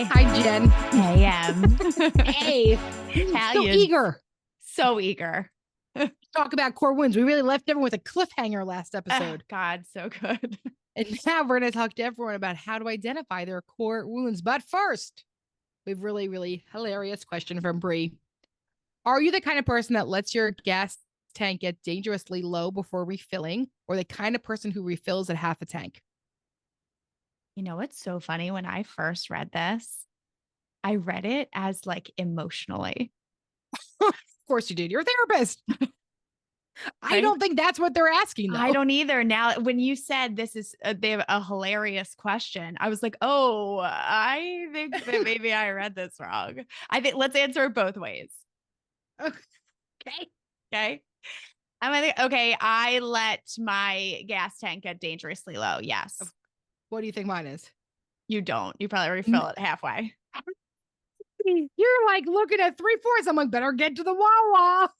Hi. Hi, Jen. Hey, Hey. So eager. So eager. Talk about core wounds. We really left everyone with a cliffhanger last episode. God, so good. And now we're going to talk to everyone about how to identify their core wounds. But first, we have really, really hilarious question from Bree. Are you the kind of person that lets your gas tank get dangerously low before refilling, or the kind of person who refills at half a tank? You know what's so funny? When I first read this, I read it as like emotionally. Of course you did. You're a therapist. I don't think that's what they're asking, though. I don't either. Now, when you said this is they have a hilarious question, I was like, oh, I think that maybe I read this wrong. I think let's answer it both ways. Okay. I let my gas tank get dangerously low. Yes. What do you think mine is? You don't. You probably refill it halfway. You're like looking at 3/4. I'm like, better get to the Wawa.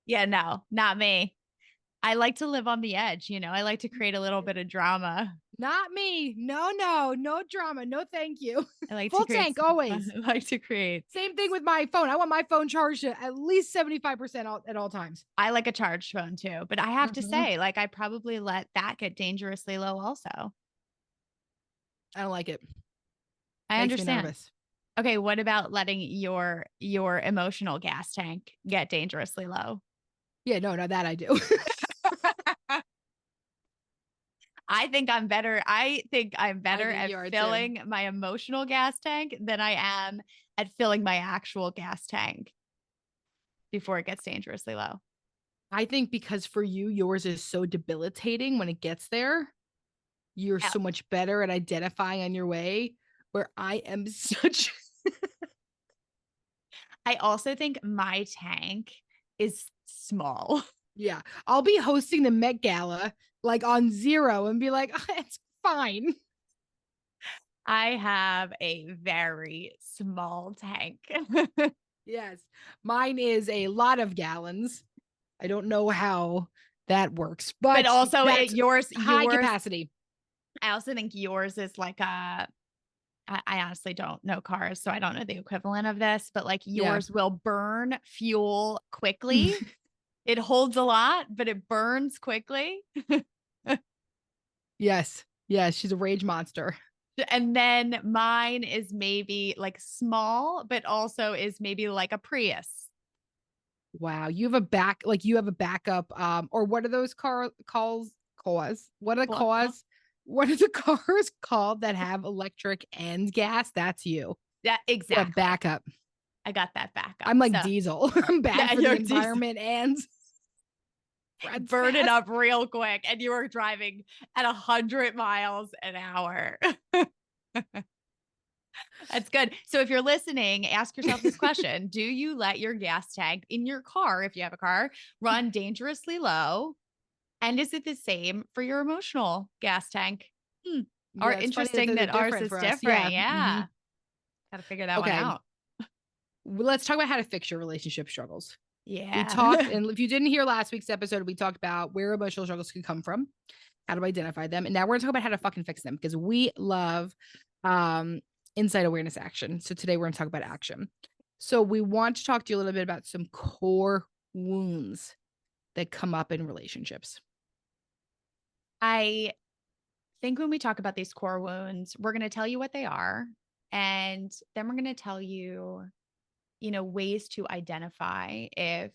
Yeah, no, not me. I like to live on the edge. I like to create a little bit of drama. Not me. No drama. No, thank you. I like full tank always. I like to create. Same thing with my phone. I want my phone charged at least 75% at all times. I like a charged phone too, but I have to say, like, I probably let that get dangerously low also. I don't like it. I understand. Okay, what about letting your emotional gas tank get dangerously low? Yeah, no, that I do. I think I'm better at filling my emotional gas tank than I am at filling my actual gas tank before it gets dangerously low. I think because for you, yours is so debilitating when it gets there. You're so much better at identifying on your way, where I am such. I also think my tank is small. Yeah. I'll be hosting the Met Gala like on 0 and be like, oh, it's fine. I have a very small tank. Yes. Mine is a lot of gallons. I don't know how that works, but also yours high capacity. I also think yours is like I honestly don't know cars, so I don't know the equivalent of this, but like yours will burn fuel quickly. It holds a lot, but it burns quickly. Yes. Yeah, she's a rage monster. And then mine is maybe like small, but also is maybe like a Prius. Wow. You have a backup. Or what are those cars? What are the cars? What are the cars called that have electric and gas? That's you. Yeah, exactly. What backup? I got that backup. I'm like diesel. I'm bad for the environment and burn it up real quick. And you were driving at 100 miles an hour. That's good. So if you're listening, ask yourself this question. Do you let your gas tank in your car, if you have a car, run dangerously low? And is it the same for your emotional gas tank? Or interesting that ours is different. Yeah. Got to figure that one out. Let's talk about how to fix your relationship struggles. Yeah. We talked, and if you didn't hear last week's episode, we talked about where emotional struggles can come from, how to identify them. And now we're going to talk about how to fucking fix them, because we love insight awareness action. So today we're going to talk about action. So we want to talk to you a little bit about some core wounds that come up in relationships. I think when we talk about these core wounds, we're going to tell you what they are. And then we're going to tell you, ways to identify if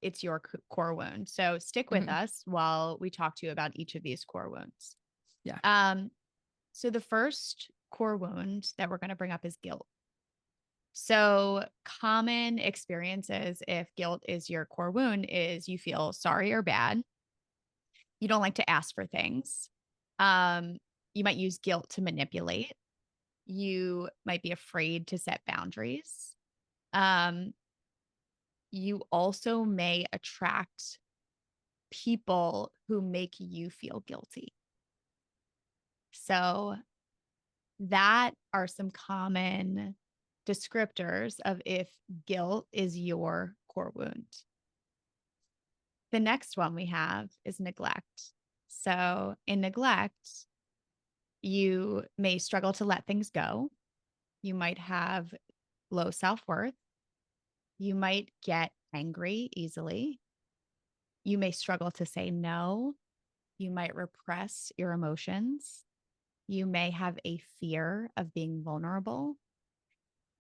it's your core wound. So stick with us while we talk to you about each of these core wounds. Yeah. So the first core wound that we're going to bring up is guilt. So common experiences, if guilt is your core wound, is you feel sorry or bad. You don't like to ask for things. You might use guilt to manipulate. You might be afraid to set boundaries. You also may attract people who make you feel guilty. So that are some common descriptors of if guilt is your core wound. The next one we have is neglect. So in neglect, you may struggle to let things go. You might have low self-worth. You might get angry easily. You may struggle to say no. You might repress your emotions. You may have a fear of being vulnerable.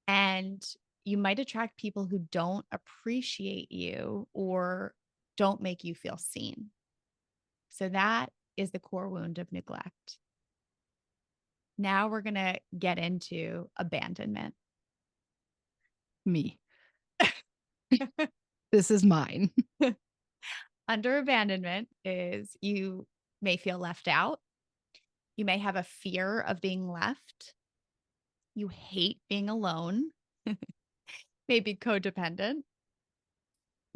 And you might attract people who don't appreciate you or don't make you feel seen. So that is the core wound of neglect. Now we're going to get into abandonment. Me. This is mine. Under abandonment is you may feel left out. You may have a fear of being left. You hate being alone. May be codependent.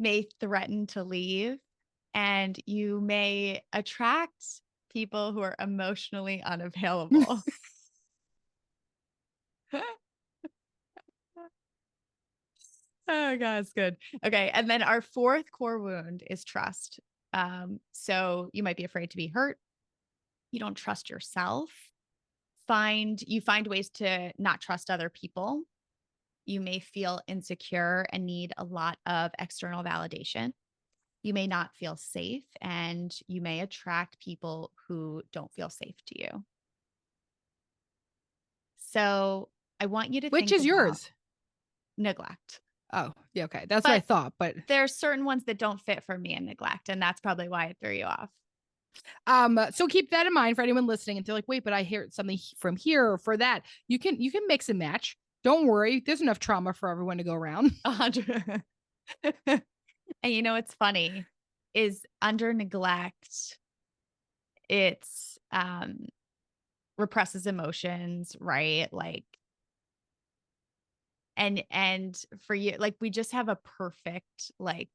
May threaten to leave. And you may attract people who are emotionally unavailable. Oh, God, it's good. Okay. And then our fourth core wound is trust. So you might be afraid to be hurt. You don't trust yourself. You find ways to not trust other people. You may feel insecure and need a lot of external validation. You may not feel safe, and you may attract people who don't feel safe to you. So I want you to Which think is about yours? neglect. Oh, yeah. Okay. That's what I thought. But there's certain ones that don't fit for me in neglect. And that's probably why it threw you off. So keep that in mind for anyone listening. And they're like, wait, but I hear something from here or for that. You can mix and match. Don't worry. There's enough trauma for everyone to go around. 100. And you know what's funny is under neglect, it's represses emotions, right? Like, and for you, like, we just have a perfect like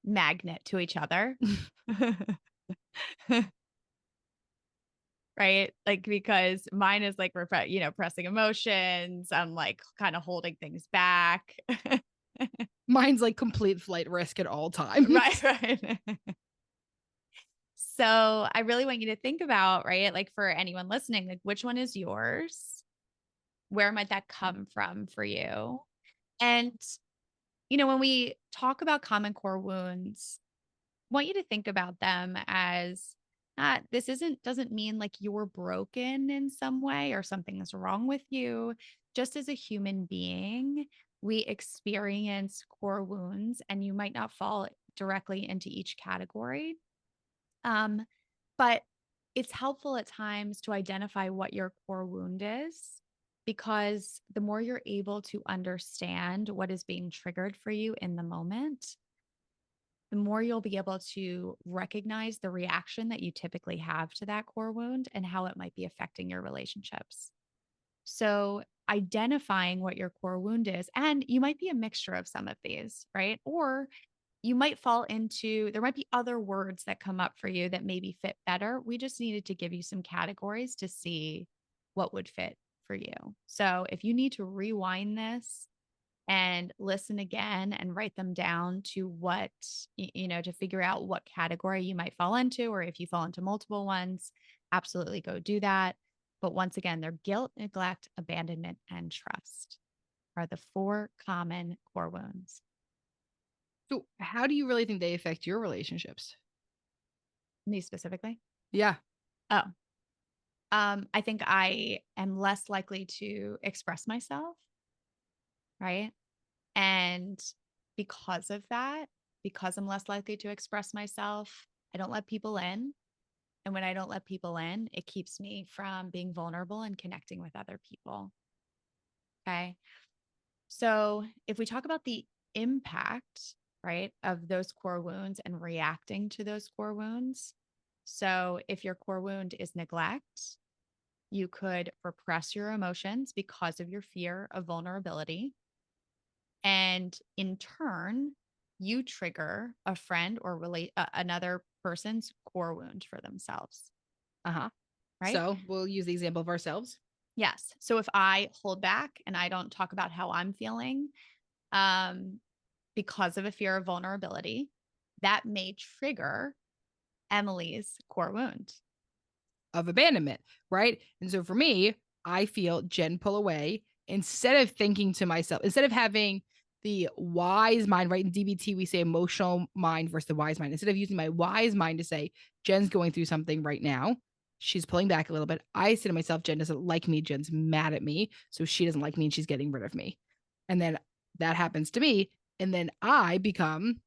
magnet to each other. Right? Like, because mine is like, pressing emotions. I'm like kind of holding things back. Mine's like complete flight risk at all times. Right, right. So I really want you to think about, right? Like, for anyone listening, like, which one is yours? Where might that come from for you? And, when we talk about common core wounds, I want you to think about them as not, doesn't mean like you're broken in some way or something is wrong with you. Just as a human being, we experience core wounds, and you might not fall directly into each category. But it's helpful at times to identify what your core wound is, because the more you're able to understand what is being triggered for you in the moment, the more you'll be able to recognize the reaction that you typically have to that core wound and how it might be affecting your relationships. So, identifying what your core wound is, and you might be a mixture of some of these, right? Or you might fall into, there might be other words that come up for you that maybe fit better. We just needed to give you some categories to see what would fit for you. So, if you need to rewind this and listen again and write them down to to figure out what category you might fall into, or if you fall into multiple ones, absolutely go do that. But once again, they're guilt, neglect, abandonment, and trust are the four common core wounds. So how do you really think they affect your relationships? Me specifically? Yeah. Oh, I think I am less likely to express myself, right? And because of that, because I'm less likely to express myself, I don't let people in. And when I don't let people in, it keeps me from being vulnerable and connecting with other people. Okay. So if we talk about the impact, right, of those core wounds and reacting to those core wounds. So if your core wound is neglect, you could repress your emotions because of your fear of vulnerability. And in turn, you trigger a friend or another person's core wound for themselves. Uh-huh. Right? So we'll use the example of ourselves. Yes. So if I hold back and I don't talk about how I'm feeling, because of a fear of vulnerability, that may trigger Emilee's core wound. Of abandonment, right? And so for me, I feel Jen pull away instead of thinking to myself, instead of having the wise mind, right? In DBT, we say emotional mind versus the wise mind. Instead of using my wise mind to say, Jen's going through something right now, she's pulling back a little bit. I say to myself, Jen doesn't like me. Jen's mad at me. So she doesn't like me and she's getting rid of me. And then that happens to me. And then I become,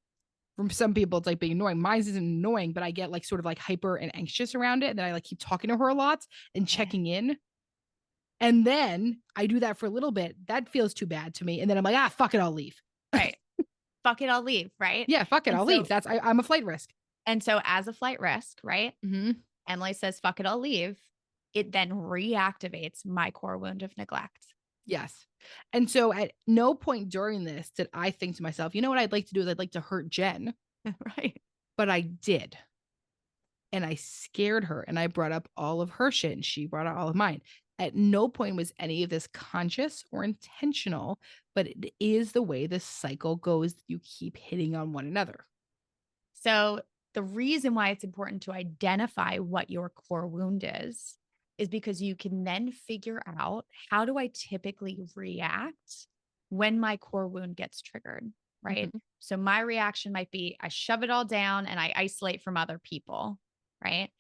from some people, it's like being annoying. Mine isn't annoying, but I get like sort of like hyper and anxious around it. And then I like keep talking to her a lot and checking in. And then I do that for a little bit. That feels too bad to me. And then I'm like, fuck it, I'll leave. Right. Fuck it, I'll leave. Right. Yeah, fuck it, And I'll leave. I'm a flight risk. And so as a flight risk, right? Mm-hmm. Emmalee says, fuck it, I'll leave. It then reactivates my core wound of neglect. Yes. And so at no point during this did I think to myself, you know what I'd like to do is I'd like to hurt Jen. Right. But I did. And I scared her and I brought up all of her shit and she brought up all of mine. At no point was any of this conscious or intentional, but it is the way the cycle goes. You keep hitting on one another. So the reason why it's important to identify what your core wound is because you can then figure out, how do I typically react when my core wound gets triggered, right? Mm-hmm. So my reaction might be, I shove it all down and I isolate from other people, right?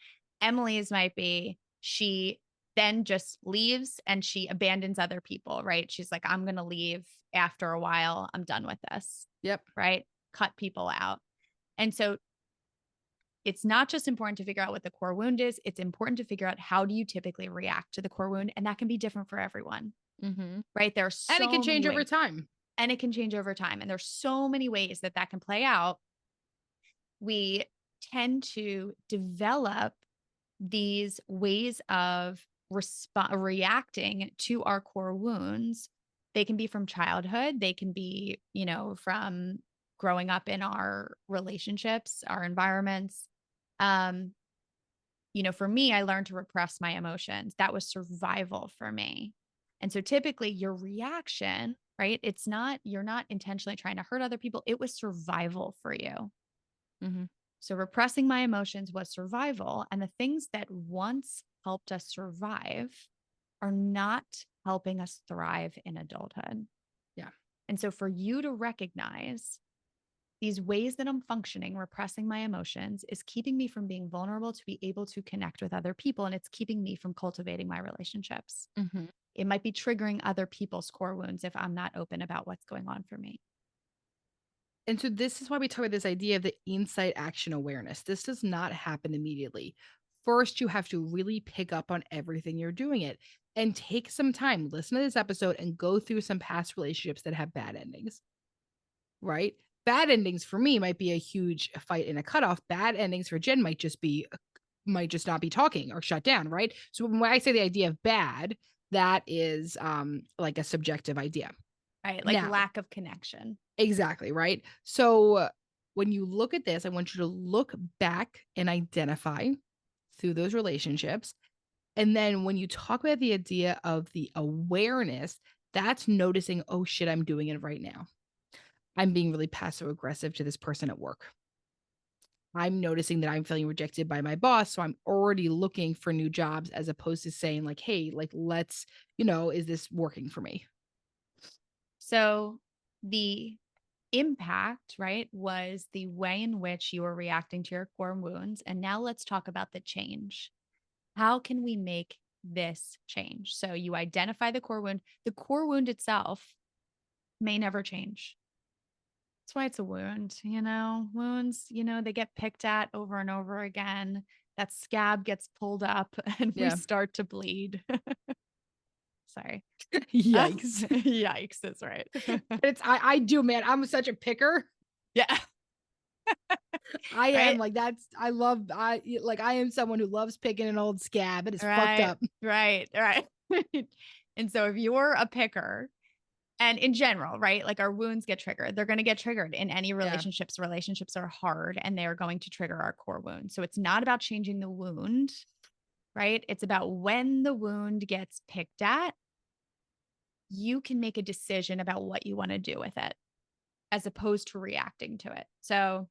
Emily's might be, she then just leaves and she abandons other people, right? She's like, I'm going to leave after a while. I'm done with this. Yep. Right? Cut people out. And so it's not just important to figure out what the core wound is. It's important to figure out, how do you typically react to the core wound? And that can be different for everyone, Mm-hmm. right? There are so And it can change many over ways. time. And it can change over time. And there's so many ways that can play out. We tend to develop these ways of reacting to our core wounds. They can be from childhood. They can be, from growing up in our relationships, our environments. For me, I learned to repress my emotions. That was survival for me. And so typically your reaction, right? You're not intentionally trying to hurt other people. It was survival for you. Mm-hmm. So repressing my emotions was survival. And the things that once helped us survive are not helping us thrive in adulthood. Yeah. And so for you to recognize these ways that I'm functioning, repressing my emotions, is keeping me from being vulnerable to be able to connect with other people. And it's keeping me from cultivating my relationships. Mm-hmm. It might be triggering other people's core wounds if I'm not open about what's going on for me. And so this is why we talk about this idea of the insight action awareness. This does not happen immediately. First, you have to really pick up on everything you're doing it and take some time, listen to this episode and go through some past relationships that have bad endings, right? Bad endings for me might be a huge fight and a cutoff. Bad endings for Jen might just not be talking or shut down, right? So when I say the idea of bad, that is like a subjective idea. Right? Like Now, lack of connection. Exactly, right? So when you look at this, I want you to look back and identify through those relationships. And then when you talk about the idea of the awareness, that's noticing, oh shit, I'm doing it right now. I'm being really passive aggressive to this person at work. I'm noticing that I'm feeling rejected by my boss. So I'm already looking for new jobs as opposed to saying, like, hey, like, let's, is this working for me? So the impact, right, was the way in which you were reacting to your core wounds. And now let's talk about the change. How can we make this change? So you identify the core wound. The core wound itself may never change. That's why it's a wound, wounds, they get picked at over and over again. That scab gets pulled up and we start to bleed. Sorry. Yikes. Yikes. That's right. I do, man. I'm such a picker. Yeah. I am like, I am someone who loves picking an old scab. It is fucked up. Right. And so if you're a picker, and in general, right, like our wounds get triggered, they're going to get triggered in any relationships. Yeah. Relationships are hard and they are going to trigger our core wound. So it's not about changing the wound, right? It's about when the wound gets picked at, you can make a decision about what you want to do with it as opposed to reacting to it. So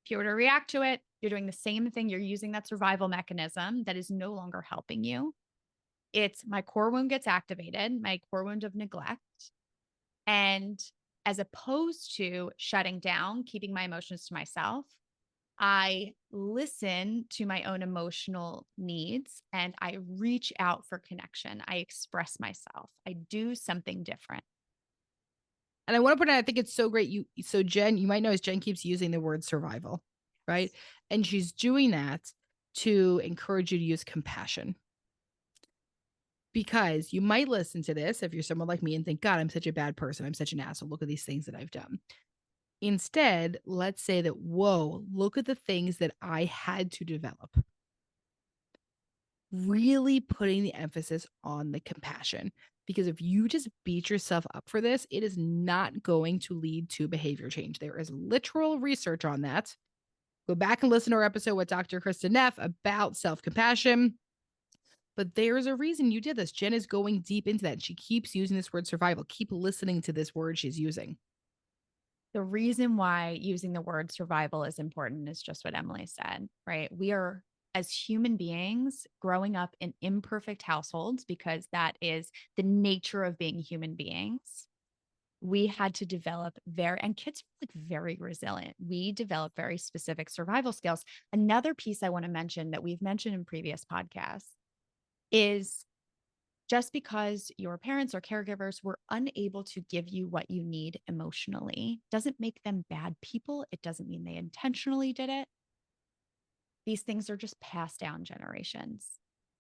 if you were to react to it, you're doing the same thing. You're using that survival mechanism that is no longer helping you. It's my core wound gets activated, my core wound of neglect. And as opposed to shutting down, keeping my emotions to myself, I listen to my own emotional needs and I reach out for connection. I express myself. I do something different. And I want to put out, I think it's so great. So Jen, you might notice Jen keeps using the word survival, right? And she's doing that to encourage you to use compassion. Because you might listen to this if you're someone like me and think, God, I'm such a bad person. I'm such an asshole. Look at these things that I've done. Instead, let's say that, whoa, look at the things that I had to develop. Really putting the emphasis on the compassion. Because if you just beat yourself up for this, it is not going to lead to behavior change. There is literal research on that. Go back and listen to our episode with Dr. Kristen Neff about self compassion. But there's a reason you did this. Jen is going deep into that. She keeps using this word survival. Keep listening to this word she's using. The reason why using the word survival is important is just what Emily said, right? We are, as human beings, growing up in imperfect households because that is the nature of being human beings. We had to develop and kids are like very resilient. We develop very specific survival skills. Another piece I want to mention that we've mentioned in previous podcasts is just because your parents or caregivers were unable to give you what you need emotionally doesn't make them bad people. It doesn't mean they intentionally did it. These things are just passed down generations.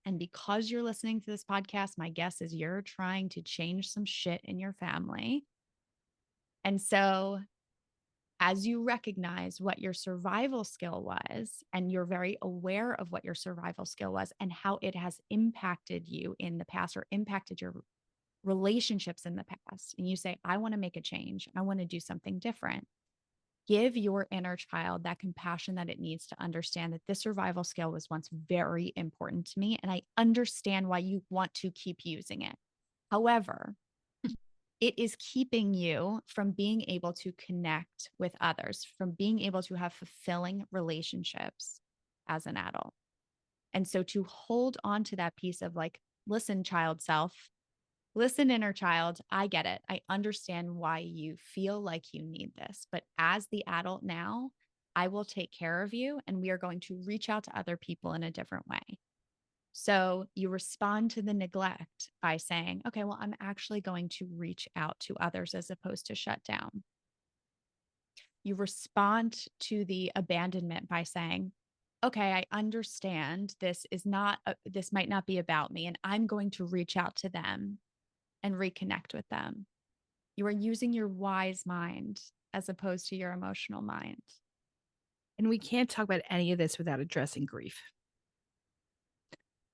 And because you're listening to this podcast, my guess is you're trying to change some shit in your family. And so, as you recognize what your survival skill was, and you're very aware of what your survival skill was and how it has impacted you in the past or impacted your relationships in the past, and you say, I want to make a change, I want to do something different, give your inner child that compassion that it needs to understand that this survival skill was once very important to me. And I understand why you want to keep using it. However, it is keeping you from being able to connect with others, from being able to have fulfilling relationships as an adult. And so to hold on to that piece of like, listen, child self, listen, inner child, I get it. I understand why you feel like you need this. But as the adult now, I will take care of you and we are going to reach out to other people in a different way. So you respond to the neglect by saying, okay, well, I'm actually going to reach out to others as opposed to shut down. You respond to the abandonment by saying, okay, I understand this might not be about me, and I'm going to reach out to them and reconnect with them. You are using your wise mind as opposed to your emotional mind. And we can't talk about any of this without addressing grief.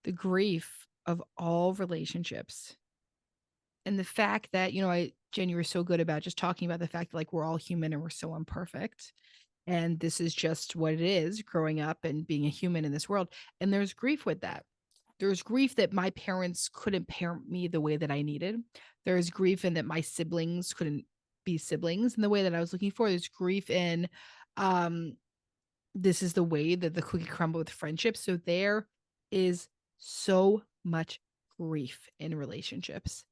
The grief of all relationships. And the fact that, Jen, you were so good about just talking about the fact that like we're all human and we're so imperfect. And this is just what it is growing up and being a human in this world. And there's grief with that. There's grief that my parents couldn't parent me the way that I needed. There's grief in that my siblings couldn't be siblings in the way that I was looking for. There's grief in this is the way that the cookie crumbled with friendship. So there is so much grief in relationships.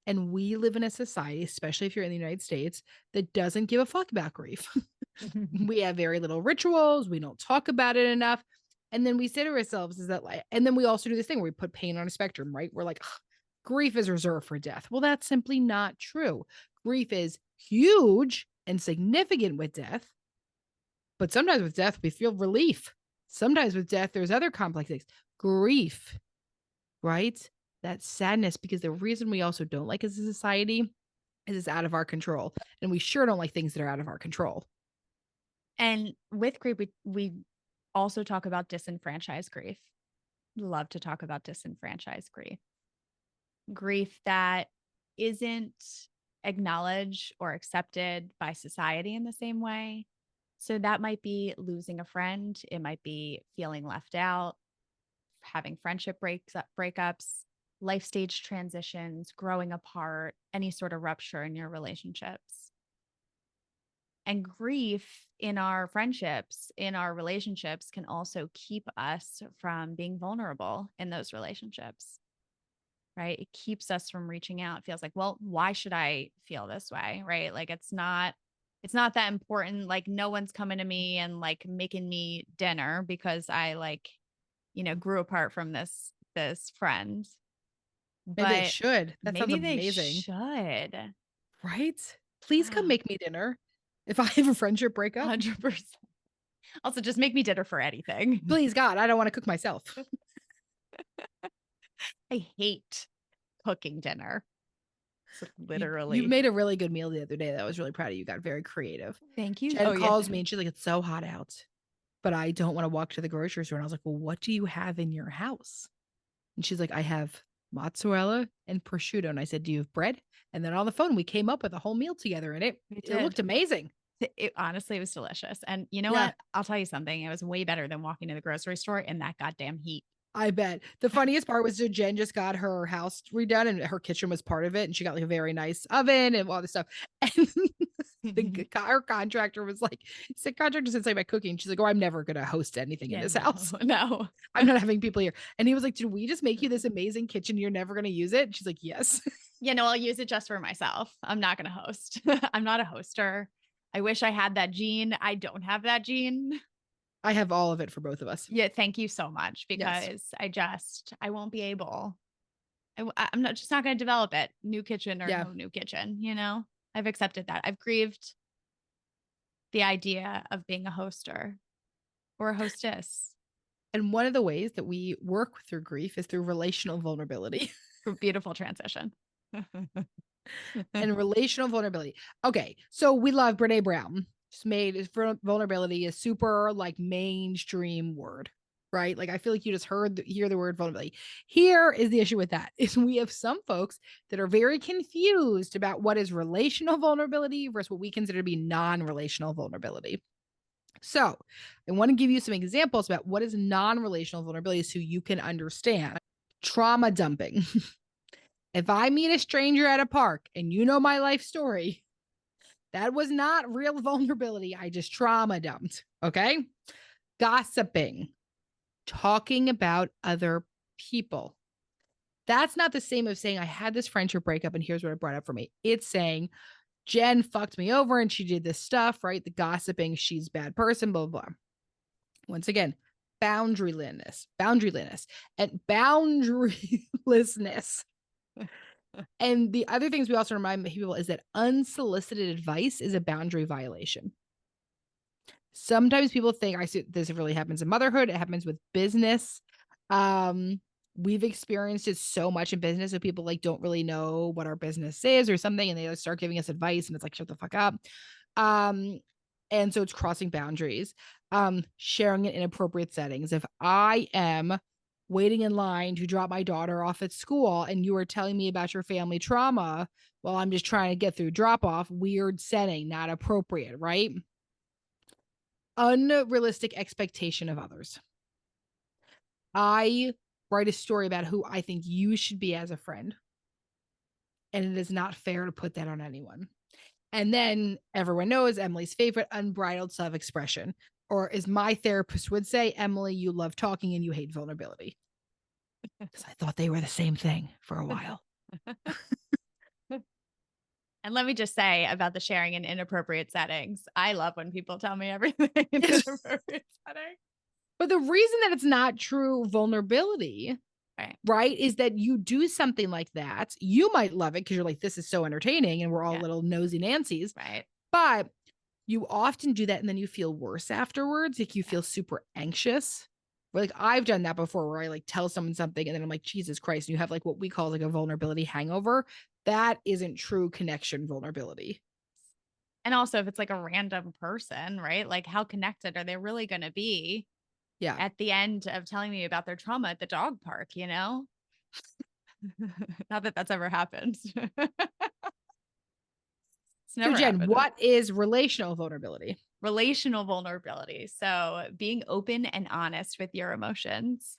And we live in a society, especially if you're in the United States, that doesn't give a fuck about grief. We have very little rituals. We don't talk about it enough. And then we say to ourselves, is that like, and then we also do this thing where we put pain on a spectrum, right? We're like, grief is reserved for death. Well, that's simply not true. Grief is huge and significant with death. But sometimes with death, we feel relief. Sometimes with death, there's other complex things. Grief, right? That sadness, because the reason we also don't like as a society is it's out of our control. And we sure don't like things that are out of our control. And with grief, we also talk about disenfranchised grief. Love to talk about disenfranchised grief. Grief that isn't acknowledged or accepted by society in the same way. So that might be losing a friend. It might be feeling left out, having friendship breakups, life stage transitions, growing apart, any sort of rupture in your relationships. And grief in our friendships, in our relationships, can also keep us from being vulnerable in those relationships. right? It keeps us from reaching out. It feels like, well, why should I feel this way? Right. Like it's not that important. Like no one's coming to me and like making me dinner because I like, grew apart from this friend. Maybe they But should. That sounds maybe they amazing. should. Right? Please come Wow. make me dinner if I have a friendship breakup. 100%. Also, just make me dinner for anything. Please, God, I don't want to cook myself. I hate cooking dinner. So You literally. made a really good meal the other day that I was really proud of. You got very creative. Thank you. Jen Oh, yeah. calls me and she's like, it's so hot out, but I don't want to walk to the grocery store. And I was like, well, what do you have in your house? And she's like, I have mozzarella and prosciutto. And I said, do you have bread? And then on the phone, we came up with a whole meal together and it looked amazing. Honestly, it was delicious. And you know Yeah, what? I'll tell you something. It was way better than walking to the grocery store in that goddamn heat. I bet. The funniest part was that Jen just got her house redone and her kitchen was part of it. And she got like a very nice oven and all this stuff. And our contractor was like, sick contractor said something about cooking. She's like, oh, I'm never going to host anything in Yeah, this no, house. no. I'm not having people here. And he was like, did we just make you this amazing kitchen? You're never going to use it? And she's like, yes. Yeah, no, I'll use it just for myself. I'm not going to host. I'm not a hoster. I wish I had that gene. I don't have that gene. I have all of it for both of us. Yeah, thank you so much Yes. because I won't be able. I'm not just not going to develop it. New kitchen or Yeah. no new kitchen, I've accepted that. I've grieved the idea of being a hoster or a hostess. And one of the ways that we work through grief is through relational vulnerability. Beautiful transition. And relational vulnerability. Okay. So we love Brene Brown. She's made vulnerability a super like mainstream word, right? Like I feel like you just hear the word vulnerability. Here is the issue with that is we have some folks that are very confused about what is relational vulnerability versus what we consider to be non-relational vulnerability. So I want to give you some examples about what is non-relational vulnerability so you can understand. Trauma dumping. If I meet a stranger at a park and you know my life story, that was not real vulnerability. I just trauma dumped. Okay. Gossiping, talking about other people. That's not the same as saying I had this friendship breakup and here's what it brought up for me. It's saying Jen fucked me over and she did this stuff, right? The gossiping, she's a bad person, blah, blah, blah. Once again, boundarylessness, and boundarylessness. And the other things we also remind people is that unsolicited advice is a boundary violation. Sometimes people think I see this really happens in motherhood. It happens with business. We've experienced it so much in business that people like don't really know what our business is or something, and they start giving us advice, and it's like shut the fuck up. And so it's crossing boundaries. Sharing in inappropriate settings. If I am waiting in line to drop my daughter off at school and you are telling me about your family trauma while I'm just trying to get through drop off, weird setting, not appropriate, right? Unrealistic expectation of others. I write a story about who I think you should be as a friend. And it is not fair to put that on anyone. And then everyone knows Emily's favorite, unbridled self expression. Or as my therapist would say, Emmalee, you love talking and you hate vulnerability. Because I thought they were the same thing for a while. And let me just say about the sharing in inappropriate settings. I love when people tell me everything in inappropriate settings. But the reason that it's not true vulnerability, right, is that you do something like that. You might love it because you're like, this is so entertaining and we're all little nosy Nancy's. Right. But you often do that and then you feel worse afterwards. Like you feel super anxious. Or like I've done that before where I like tell someone something and then I'm like, Jesus Christ. And you have like what we call like a vulnerability hangover. That isn't true connection vulnerability. And also if it's like a random person, right? Like how connected are they really going to be? Yeah. At the end of telling me about their trauma at the dog park, Not that that's ever happened. So Jen, what is relational vulnerability? Relational vulnerability. So being open and honest with your emotions.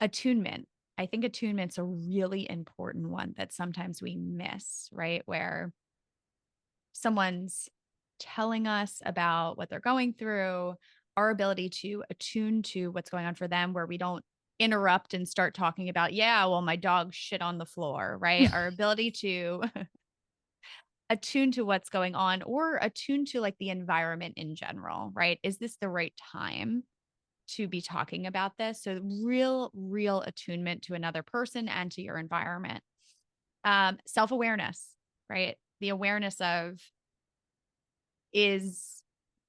Attunement. I think attunement's a really important one that sometimes we miss, right? Where someone's telling us about what they're going through, our ability to attune to what's going on for them, where we don't interrupt and start talking about, yeah, well, my dog shit on the floor, right? Our ability to attune to what's going on or attune to like the environment in general, right? Is this the right time to be talking about this? So real attunement to another person and to your environment. Self-awareness, right? The awareness of is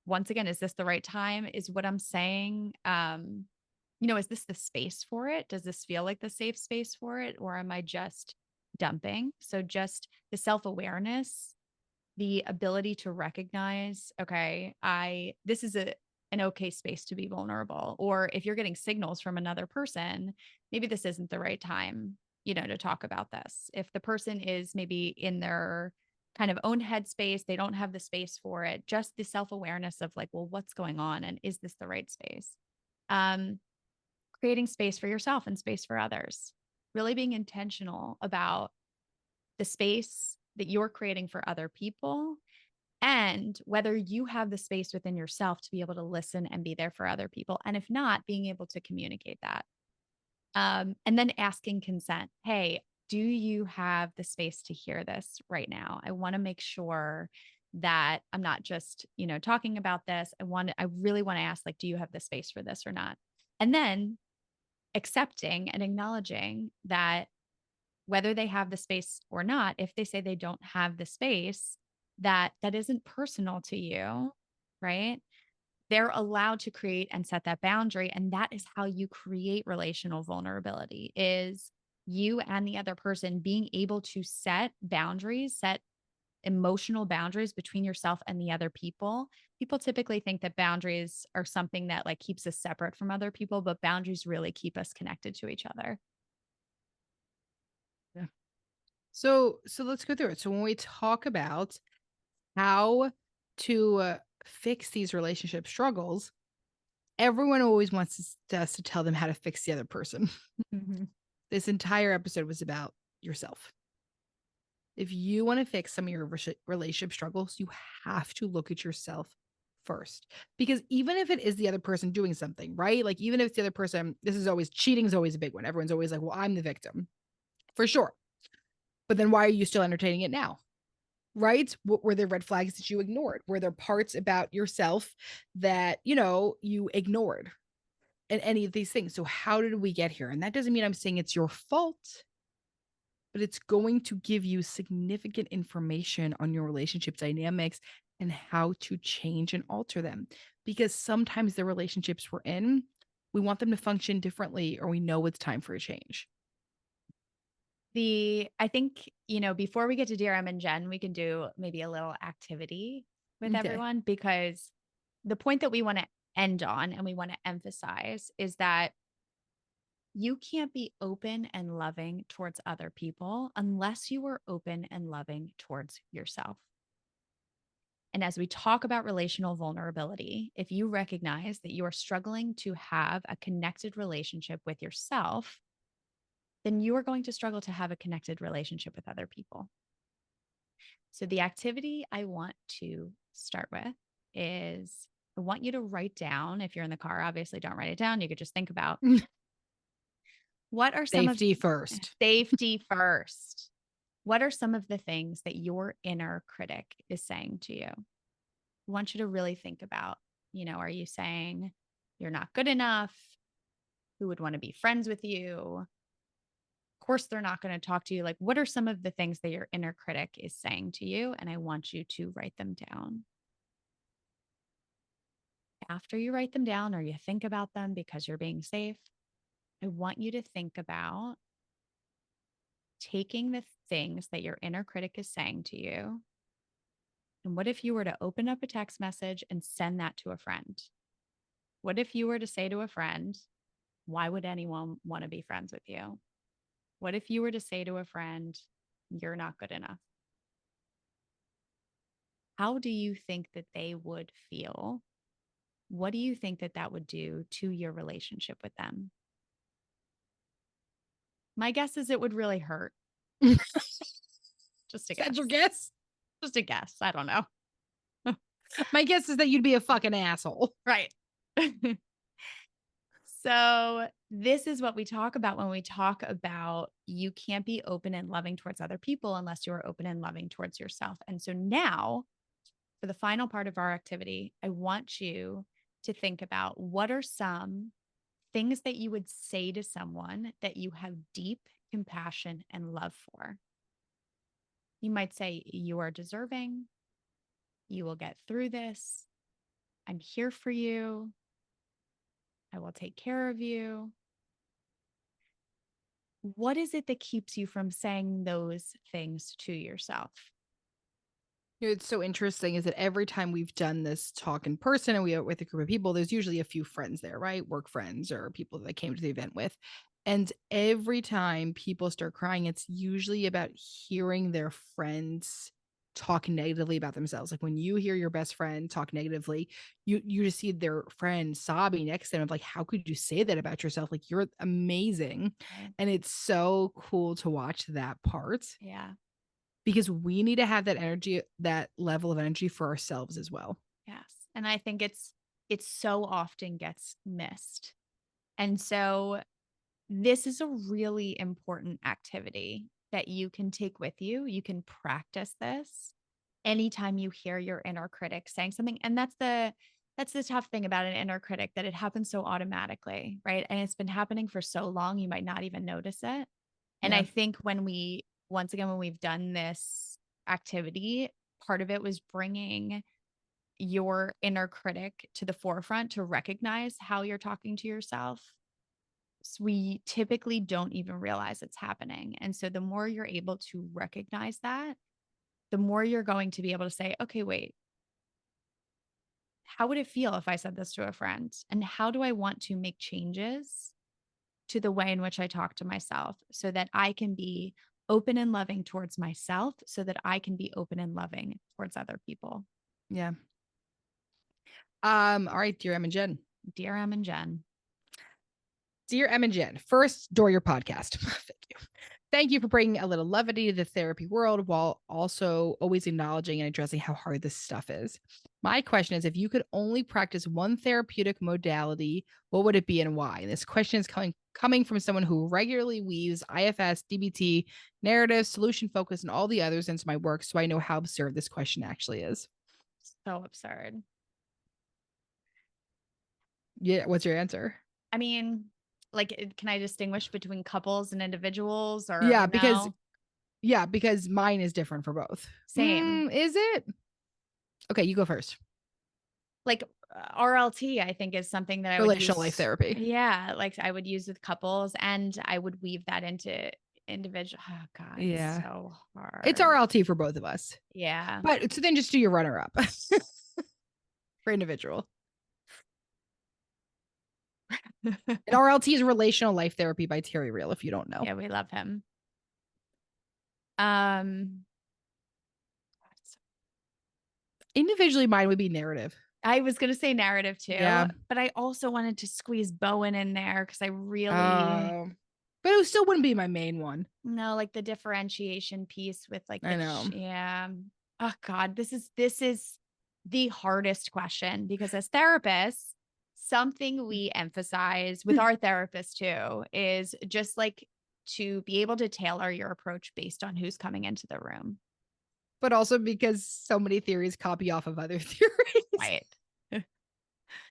once again, is this the right time? Is what I'm saying, is this the space for it? Does this feel like the safe space for it? Or am I just dumping? So just the self-awareness, the ability to recognize, okay, this is an okay space to be vulnerable. Or if you're getting signals from another person, maybe this isn't the right time, to talk about this. If the person is maybe in their kind of own headspace, they don't have the space for it, just the self-awareness of like, well, what's going on? And is this the right space? Creating space for yourself and space for others, really being intentional about the space that you're creating for other people and whether you have the space within yourself to be able to listen and be there for other people. And if not, being able to communicate that. And then asking consent. Hey, do you have the space to hear this right now? I want to make sure that I'm not just, talking about this. I really want to ask, like, do you have the space for this or not? And then accepting and acknowledging that whether they have the space or not, if they say they don't have the space, that isn't personal to you, right? They're allowed to create and set that boundary. And that is how you create relational vulnerability, is you and the other person being able to set boundaries, set emotional boundaries between yourself and the other people. People typically think that boundaries are something that like keeps us separate from other people, but boundaries really keep us connected to each other. Yeah. So let's go through it. So when we talk about how to fix these relationship struggles, everyone always wants us to tell them how to fix the other person. Mm-hmm. This entire episode was about yourself. If you want to fix some of your relationship struggles, you have to look at yourself first. Because even if it is the other person doing something, right? Like, even if it's the other person, cheating is always a big one. Everyone's always like, well, I'm the victim for sure. But then why are you still entertaining it now? Right? What were there red flags that you ignored? Were there parts about yourself that, you ignored in any of these things? So how did we get here? And that doesn't mean I'm saying it's your fault, but it's going to give you significant information on your relationship dynamics and how to change and alter them. Because sometimes the relationships we're in, we want them to function differently, or we know it's time for a change. I think, before we get to Dear Em and Jen, we can do maybe a little activity with everyone, because the point that we want to end on and we want to emphasize is that you can't be open and loving towards other people unless you are open and loving towards yourself. And as we talk about relational vulnerability, if you recognize that you are struggling to have a connected relationship with yourself, then you are going to struggle to have a connected relationship with other people. So the activity I want to start with is I want you to write down, if you're in the car, obviously don't write it down. You could just think about what are some Safety first. Safety first. What are some of the things that your inner critic is saying to you? I want you to really think about, are you saying you're not good enough? Who would want to be friends with you? Of course, they're not going to talk to you. Like, what are some of the things that your inner critic is saying to you? And I want you to write them down. After you write them down or you think about them because you're being safe, I want you to think about taking the things that your inner critic is saying to you. And what if you were to open up a text message and send that to a friend? What if you were to say to a friend, why would anyone want to be friends with you? What if you were to say to a friend, you're not good enough? How do you think that they would feel? What do you think that would do to your relationship with them? My guess is it would really hurt. Just a guess. That's your guess? Just a guess. I don't know. My guess is that you'd be a fucking asshole. Right. So this is what we talk about when we talk about you can't be open and loving towards other people unless you are open and loving towards yourself. And so now, for the final part of our activity, I want you to think about what are some things that you would say to someone that you have deep compassion and love for. You might say, "You are deserving. You will get through this. I'm here for you. I will take care of you." What is it that keeps you from saying those things to yourself? You know, it's so interesting is that every time we've done this talk in person and we are with a group of people, there's usually a few friends there, right? Work friends or people that I came to the event with. And every time people start crying, it's usually about hearing their friends talk negatively about themselves. Like when you hear your best friend talk negatively, you just see their friend sobbing next to them of like, how could you say that about yourself? Like you're amazing. Right. And it's so cool to watch that part Yeah. because we need to have that energy, that level of energy for ourselves as well. Yes. And I think it's so often gets missed. And so this is a really important activity that you can take with you. You can practice this anytime you hear your inner critic saying something. And that's the tough thing about an inner critic, that it happens so automatically, right? And it's been happening for so long you might not even notice it. And Yeah. I think when we've done this activity, part of it was bringing your inner critic to the forefront to recognize how you're talking to yourself. So we typically don't even realize it's happening. And so the more you're able to recognize that, the more you're going to be able to say, okay, wait, how would it feel if I said this to a friend? And how do I want to make changes to the way in which I talk to myself so that I can be open and loving towards myself, so that I can be open and loving towards other people? Yeah. All right, dear Em and Jen. Dear Em and Jen. Dear Em and Jen, first, door your podcast. Thank you. Thank you for bringing a little levity to the therapy world while also always acknowledging and addressing how hard this stuff is. My question is, if you could only practice one therapeutic modality, what would it be and why? And this question is coming from someone who regularly weaves IFS, DBT, narrative, solution focus, and all the others into my work, so I know how absurd this question actually is. So absurd. Yeah, what's your answer? I mean, like, can I distinguish between couples and individuals or Yeah, because no? mine is different for both. Same. Is it? Okay, you go first. Like RLT, I think is something that I would Relational life use. therapy. Yeah, like I would use with couples, and I would weave that into individual. Oh God, it's Yeah. so It's hard. RLT for both of us. Yeah. But so then just do your runner up for individual. And RLT is relational life therapy by Terry Real, if you don't know. Yeah, we love him. Um, Individually, mine would be narrative. I was gonna say narrative too, Yeah. but I also wanted to squeeze Bowen in there because I really But it still wouldn't be my main one. know, like the differentiation piece with like I know. yeah. Oh God, this is the hardest question because as therapists, something we emphasize with our therapists too is just like to be able to tailor your approach based on who's coming into the room. But also because so many theories copy off of other theories. Right.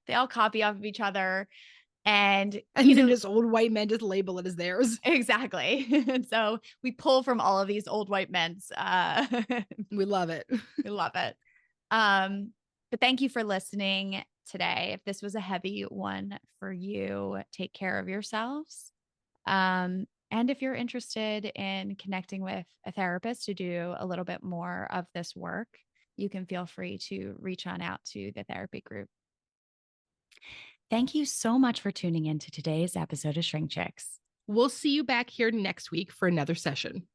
They all copy off of each other. And And then just old white men just label it as theirs. exactly. And so we pull from all of these old white men's. We love it. We love it. But thank you for listening today. If this was a heavy one for you, take care of yourselves. And if you're interested in connecting with a therapist to do a little bit more of this work, you can feel free to reach on out to the therapy group. Thank you so much for tuning in to today's episode of Shrink Chicks. We'll see you back here next week for another session.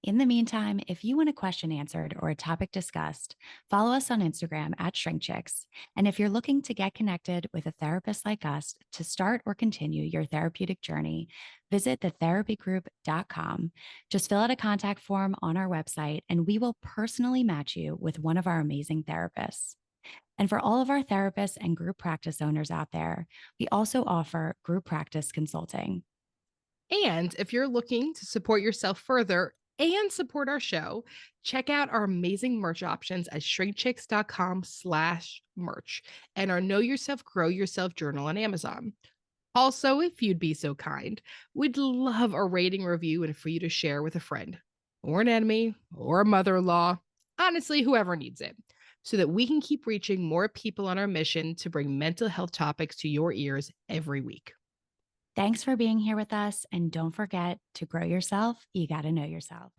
In the meantime, if you want a question answered or a topic discussed, follow us on Instagram at ShrinkChicks. And if you're looking to get connected with a therapist like us to start or continue your therapeutic journey, visit thetherapygroup.com. Just fill out a contact form on our website, and we will personally match you with one of our amazing therapists. And for all of our therapists and group practice owners out there, we also offer group practice consulting. And if you're looking to support yourself further and support our show, check out our amazing merch options at shrinkchicks.com/merch and our Know Yourself, Grow Yourself journal on Amazon. Also, if you'd be so kind, we'd love a rating review and for you to share with a friend or an enemy or a mother-in-law, honestly, whoever needs it, so that we can keep reaching more people on our mission to bring mental health topics to your ears every week. Thanks for being here with us. And don't forget to grow yourself. You got to know yourself.